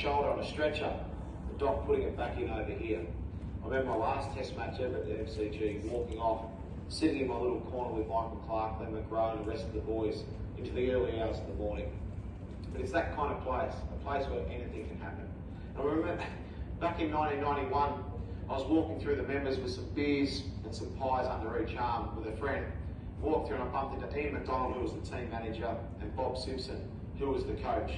Shoulder on a stretcher, the doc putting it back in over here. I remember my last test match ever at the MCG, walking off, sitting in my little corner with Michael Clark, Len McGraw and the rest of the boys into the early hours of the morning. But it's that kind of place, a place where anything can happen. I remember back in 1991, I was walking through the members with some beers and some pies under each arm with a friend. Walked through and I bumped into Ian McDonald, who was the team manager, and Bob Simpson, who was the coach.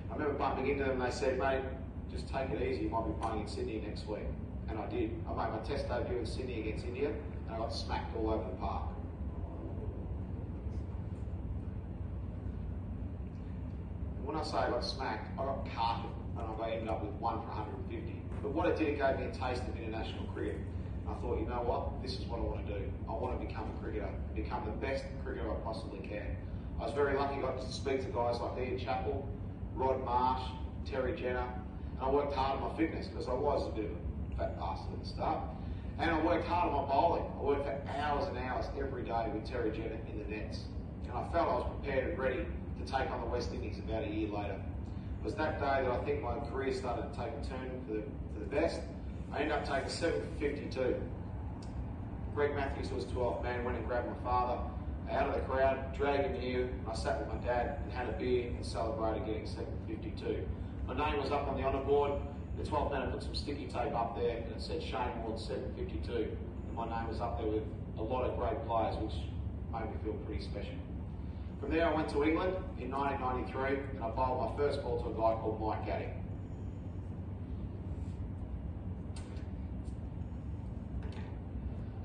I remember bumping into them and they said, mate, just take it easy, you might be playing in Sydney next week. And I did. I made my test debut in Sydney against India and I got smacked all over the park. And when I say I got smacked, I got carted and I ended up with 1 for 150. But what it did, it gave me a taste of international cricket. And I thought, you know what, this is what I want to do. I want to become a cricketer, become the best cricketer I possibly can. I was very lucky, got to speak to guys like Ian Chappell, Rod Marsh, Terry Jenner, and I worked hard on my fitness because I was a bit of a fat bastard at the start. And I worked hard on my bowling. I worked for hours and hours every day with Terry Jenner in the nets. And I felt I was prepared and ready to take on the West Indies about a year later. It was that day that I think my career started to take a turn for the best. I ended up taking 7 for 52. Greg Matthews was 12th man, went and grabbed my father out of the crowd, dragged him here, and I sat with my dad and had a beer and celebrated getting 7 for 52. My name was up on the honour board. The 12th man had put some sticky tape up there and it said Shane Warne 7 for 52. And my name was up there with a lot of great players, which made me feel pretty special. From there I went to England in 1993 and I bowled my first ball to a guy called Mike Gaddy.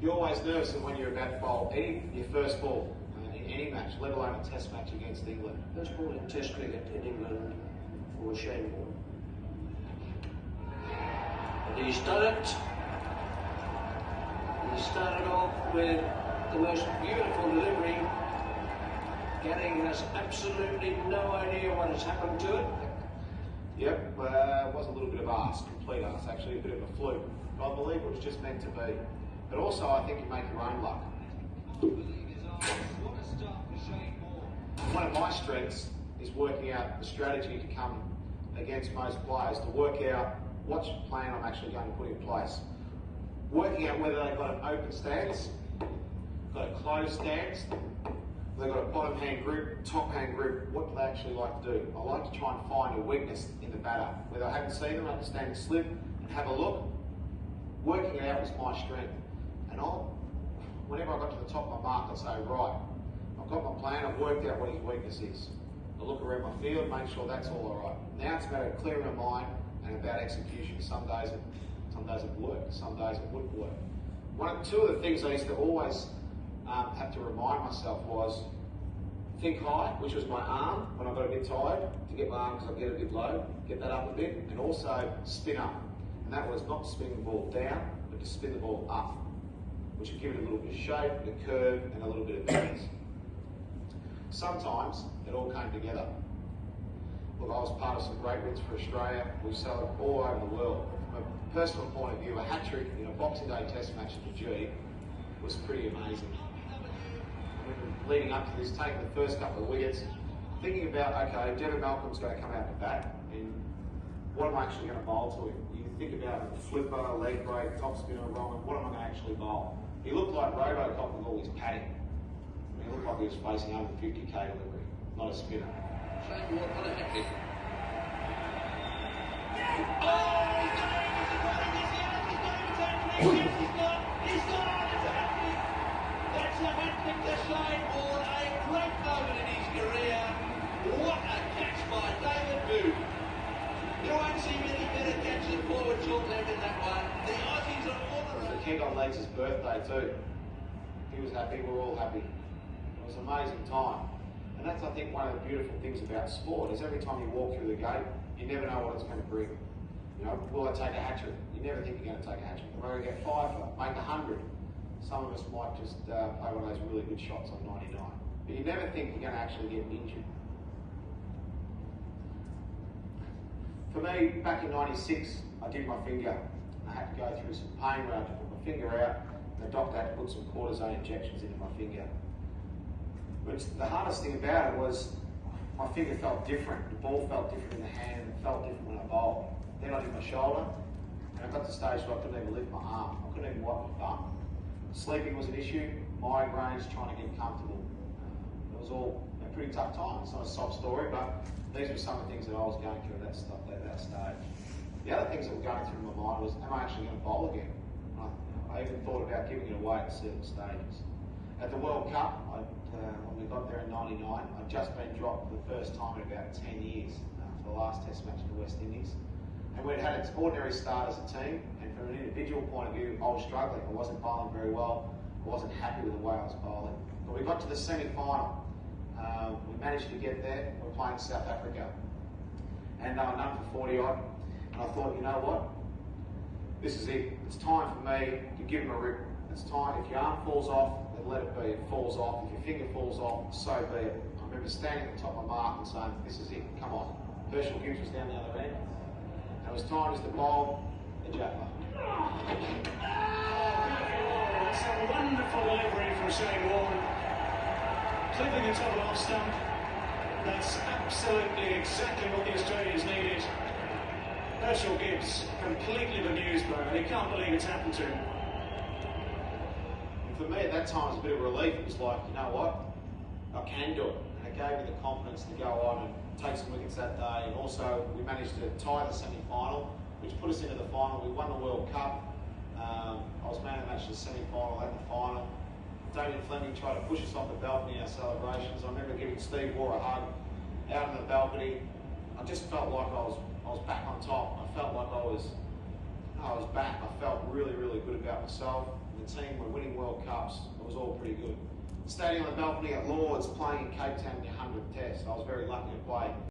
You're always nervous when you're about to bowl your first ball in any match, let alone a test match against England. First ball in test cricket in England for Shane Warne. And he's done it. He started off with the most beautiful delivery. Gaddy has absolutely no idea what has happened to it. Yep, it was a little bit of arse, complete arse, actually a bit of a fluke. But I believe it was just meant to be. But also, I think you make your own luck. One of my strengths is working out the strategy to come against most players, to work out what plan I'm actually going to put in place. Working out whether they've got an open stance, got a closed stance, they've got a bottom hand grip, top hand grip, what do they actually like to do? I like to try and find a weakness in the batter. Whether I haven't seen them, I understand and slip and have a look. Working it out was my strength. And whenever I got to the top of my mark, I'd say, right, I've got my plan, I've worked out what his weakness is. I look around my field, make sure that's all alright. Now it's about clearing my mind and about execution. Some days it worked, some days it wouldn't work. Two of the things I used to always have to remind myself was think high, which was my arm when I got a bit tired, to get my arm because I get a bit low, get that up a bit, and also spin up. And that was not to spin the ball down, but to spin the ball up, which would give it a little bit of shape, a curve, and a little bit of balance. Sometimes it all came together. Look, I was part of some great wins for Australia. We've sailed all over the world. From a personal point of view, a hat-trick in a Boxing Day test match at the G was pretty amazing. Leading up to this, taking the first couple of wickets, thinking about, okay, Devon Malcolm's going to come out to bat, and what am I actually going to bowl to him? You think about a flipper, leg break, top spinner, wrong, what am I going to actually bowl? He looked like Robocop with all his padding. He looked like he was facing 150k delivery, not a spinner. Shane Warne, what a hat kick. He's got it, it's a hat trick. That's a hat trick to Shane Warne, a great moment in his career. What a catch by David Booth. You won't see many better catches forward short left in that one. The Aussies are all around. It was King on Leeds' birthday too. He was happy, we're all happy. It was an amazing time. And that's, I think, one of the beautiful things about sport is every time you walk through the gate, you never know what it's going to bring. You know, will I take a hat-trick? You never think you're going to take a hat-trick. Am I going to get 5 for, make 100? Some of us might just play one of those really good shots on 99. But you never think you're going to actually get injured. For me, back in '96, I did my finger. I had to go through some pain where I had to put my finger out. And the doctor had to put some cortisone injections into my finger. But the hardest thing about it was my finger felt different, the ball felt different in the hand, and it felt different when I bowled. Then I did my shoulder, and I got to the stage where I couldn't even lift my arm. I couldn't even wipe my bum. Sleeping was an issue, migraines, trying to get comfortable. It was all a pretty tough time. It's not a sob story, but these were some of the things that I was going through at that stage. The other things that were going through my mind was, am I actually going to bowl again? I even thought about giving it away at certain stages. At the World Cup, when we got there in '99, I'd just been dropped for the first time in about 10 years for the last Test match for West Indies. And we'd had an ordinary start as a team, and from an individual point of view, I was struggling. I wasn't bowling very well. I wasn't happy with the way I was bowling. But we got to the semi-final. We managed to get there. We're playing South Africa. And they were known for 40-odd. And I thought, you know what? This is it. It's time for me to give them a rip. It's time. If your arm falls off, then let it be. It falls off. If your finger falls off, so be it. I remember standing at the top of my mark and saying, this is it. Come on. Herschel Gibbs was down the other end. And it was time just to bowl the Jackler. That's a wonderful delivery from Shane Warne. Clipping the top off stump. That's absolutely exactly what the Australians needed. Herschel Gibbs, completely bemused by it. He can't believe it's happened to him. And for me at that time, it was a bit of relief. It was like, you know what? I can do it. And it gave me the confidence to go on and take some wickets that day. And also, we managed to tie the semi-final, which put us into the final. We won the World Cup. I was man of the match in the semi-final and the final. Damien Fleming tried to push us off the balcony in our celebrations. I remember giving Steve Waugh a hug out on the balcony. I just felt like I was back on top. I felt like I was back. I felt really, really good about myself. The team were winning World Cups. It was all pretty good. Standing on the balcony at Lord's, playing in Cape Town in your 100th Test. I was very lucky to play